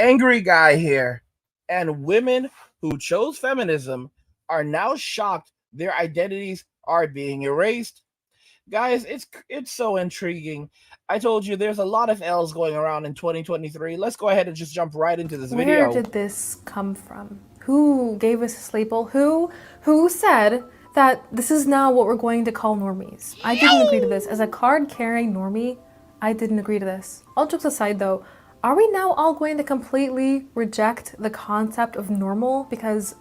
angry guy here. And women who chose feminism are now shocked their identities are being erased. Guys, it's so intriguing. I told you there's a lot of L's going around in 2023. Let's go ahead and just jump right into this Where video. did this come from? Who gave us this label? Who said that this is now what we're going to call normies? I didn't agree to this. As a card-carrying normie, I didn't agree to this. All jokes aside though, are we now all going to completely reject the concept of normal? Because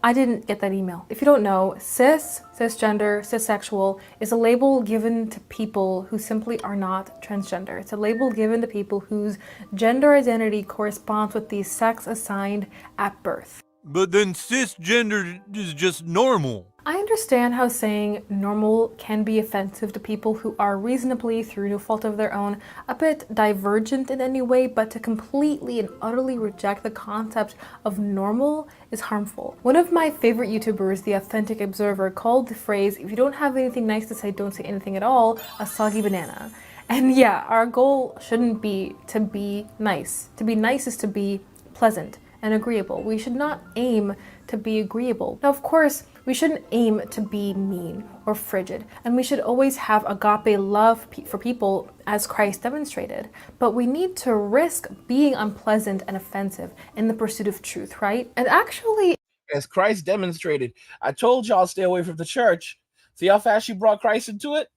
I didn't get that email. If you don't know, cisgender, cissexual is a label given to people who simply are not transgender. It's a label given to people whose gender identity corresponds with the sex assigned at birth. But then cisgender is just normal. I understand how saying normal can be offensive to people who are reasonably, through no fault of their own, a bit divergent in any way, but to completely and utterly reject the concept of normal is harmful. One of my favorite YouTubers, The Authentic Observer, called the phrase, "if you don't have anything nice to say, don't say anything at all," a soggy banana. And yeah, our goal shouldn't be to be nice. To be nice is to be pleasant and agreeable. We should not aim to be agreeable. Now, of course, we shouldn't aim to be mean or frigid, and we should always have agape love for people as Christ demonstrated. But we need to risk being unpleasant and offensive in the pursuit of truth, right? And actually, As Christ demonstrated, I told y'all stay away from the church. See how fast she brought Christ into it?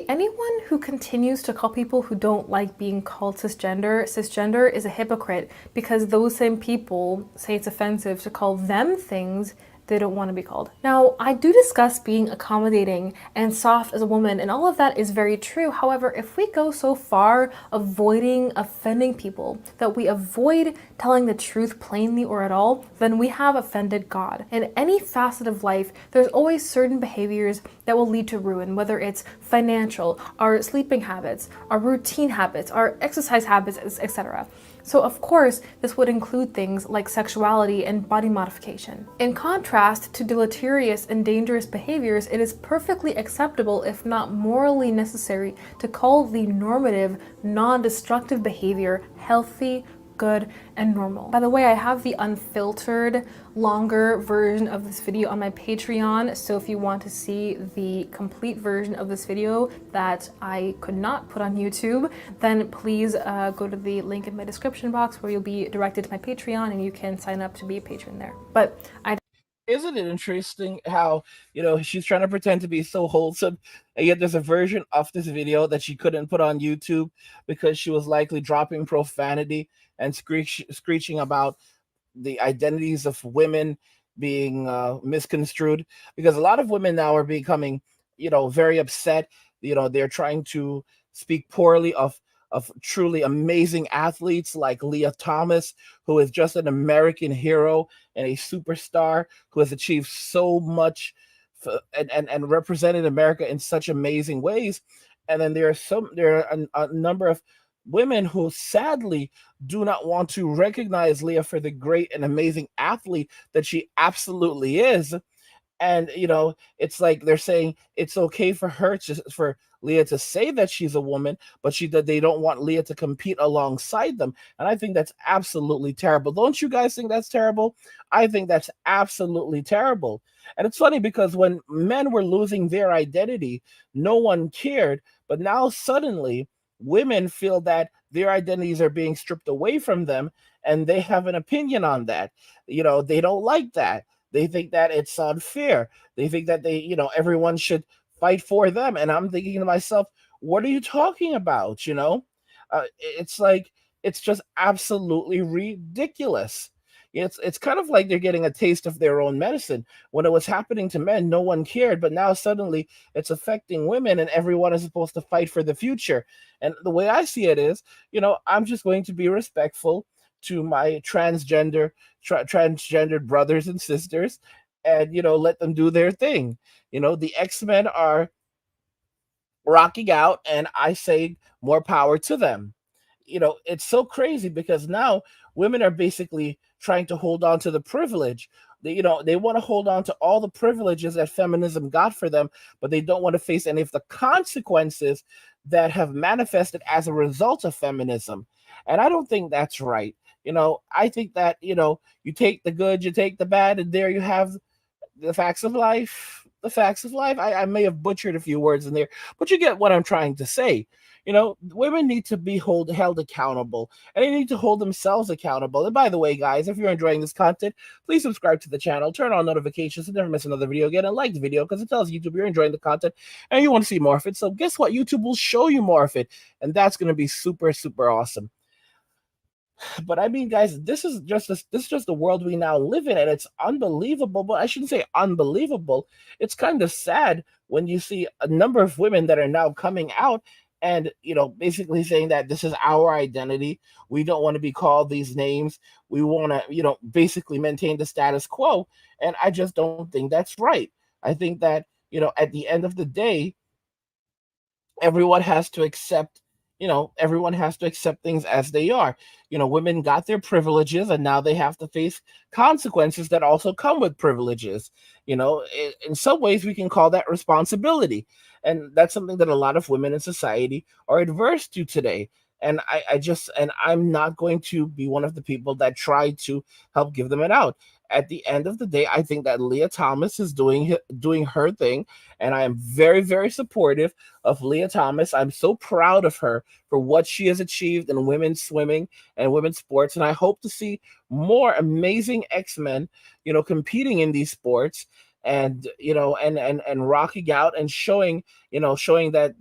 anyone who continues to call people who don't like being called cisgender is a hypocrite, because those same people say it's offensive to call them things they don't want to be called. Now, I do discuss being accommodating and soft as a woman, and all of that is very true. However, if we go so far avoiding offending people that we avoid telling the truth plainly or at all, then we have offended God. In any facet of life, there's always certain behaviors that will lead to ruin, whether it's financial, our sleeping habits, our routine habits, our exercise habits, etc. So of course, this would include things like sexuality and body modification. In contrast to deleterious and dangerous behaviors, it is perfectly acceptable, if not morally necessary, to call the normative, non-destructive behavior healthy, good, and normal. By the way, I have the unfiltered, longer version of this video on my Patreon, so if you want to see the complete version of this video that I could not put on YouTube, then please go to the link in my description box where you'll be directed to my Patreon and you can sign up to be a patron there. But Isn't it interesting how, she's trying to pretend to be so wholesome, and yet there's a version of this video that she couldn't put on YouTube because she was likely dropping profanity and screeching about the identities of women being misconstrued, because a lot of women now are becoming, very upset. They're trying to speak poorly of truly amazing athletes like Leah Thomas, who is just an American hero and a superstar who has achieved so much and represented America in such amazing ways. And then there are a number of women who sadly do not want to recognize Leah for the great and amazing athlete that she absolutely is. And it's like they're saying it's okay for her for Leah to say that she's a woman, but they don't want Leah to compete alongside them. And I think that's absolutely terrible. Don't you guys think that's terrible? I think that's absolutely terrible. And it's funny because when men were losing their identity, no one cared, but now suddenly women feel that their identities are being stripped away from them, and they have an opinion on that. They don't like that. They think that it's unfair. They think that everyone should fight for them. And I'm thinking to myself, what are you talking about? It's like, it's just absolutely ridiculous. It's kind of like they're getting a taste of their own medicine. When it was happening to men, no one cared, but now suddenly it's affecting women, and everyone is supposed to fight for the future. And the way I see it is, I'm just going to be respectful to my transgendered brothers and sisters, and let them do their thing. The X-Men are rocking out, and I say more power to them. It's so crazy because now women are basically trying to hold on to the privilege. They want to hold on to all the privileges that feminism got for them, but they don't want to face any of the consequences that have manifested as a result of feminism. And I don't think that's right. I think that, you take the good, you take the bad, and there you have the facts of life. The facts of life. I may have butchered a few words in there, but you get what I'm trying to say. Women need to be held accountable, and they need to hold themselves accountable. And by the way, guys, if you're enjoying this content, please subscribe to the channel, turn on notifications, and never miss another video again, and like the video because it tells YouTube you're enjoying the content and you want to see more of it. So guess what? YouTube will show you more of it, and that's going to be super, super awesome. But I mean, guys, this is just the world we now live in, and it's unbelievable. But I shouldn't say unbelievable. It's kind of sad when you see a number of women that are now coming out and basically saying that this is our identity. We don't want to be called these names. We want to basically maintain the status quo. And I just don't think that's right. I think that at the end of the day, everyone has to accept everyone has to accept things as they are. Women got their privileges and now they have to face consequences that also come with privileges. In some ways we can call that responsibility, and that's something that a lot of women in society are adverse to today. And I'm not going to be one of the people that try to help give them an out. At the end of the day, I think that Leah Thomas is doing her thing, and I am very, very supportive of Leah Thomas. I'm so proud of her for what she has achieved in women's swimming and women's sports, and I hope to see more amazing X-Men, competing in these sports, and and rocking out and showing that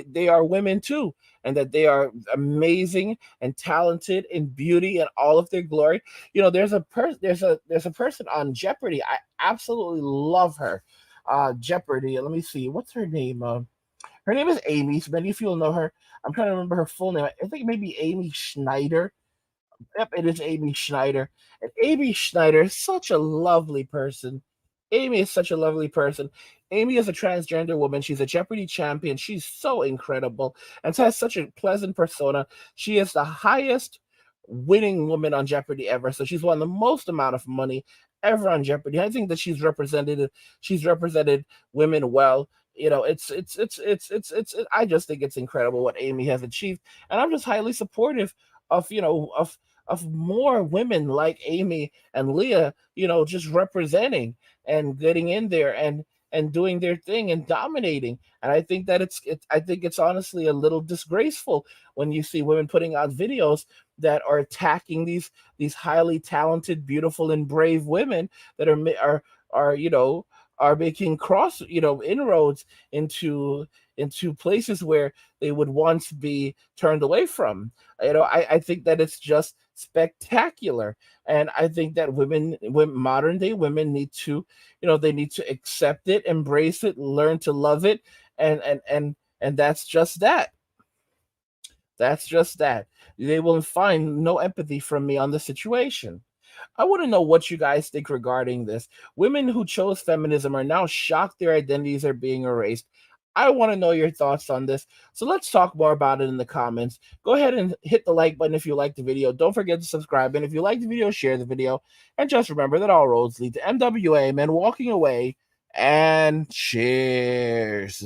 they are women too, and that they are amazing and talented in beauty and all of their glory. There's a person on Jeopardy. I absolutely love her. Jeopardy. Let me see. What's her name? Her name is Amy. So many of you will know her. I'm trying to remember her full name. I think maybe Amy Schneider. Yep, it is Amy Schneider. And Amy Schneider is such a lovely person. Amy is such a lovely person. Amy is a transgender woman. She's a Jeopardy champion. She's so incredible and has such a pleasant persona. She is the highest winning woman on Jeopardy ever. So she's won the most amount of money ever on Jeopardy. I think that she's represented women well. I just think it's incredible what Amy has achieved. And I'm just highly supportive of, of more women like Amy and Leah, just representing and getting in there and doing their thing and dominating. And I think that I think it's honestly a little disgraceful when you see women putting out videos that are attacking these highly talented, beautiful, and brave women that are making inroads into places where they would once be turned away from. I think that it's just spectacular, and I think that modern day women need to, they need to accept it, embrace it, learn to love it, and that's just that. That's just that. They will find no empathy from me on the situation. I want to know what you guys think regarding this. Women who chose feminism are now shocked their identities are being erased. I want to know your thoughts on this. So let's talk more about it in the comments. Go ahead and hit the like button if you like the video. Don't forget to subscribe. And if you like the video, share the video. And just remember that all roads lead to MWA, men walking away. And cheers.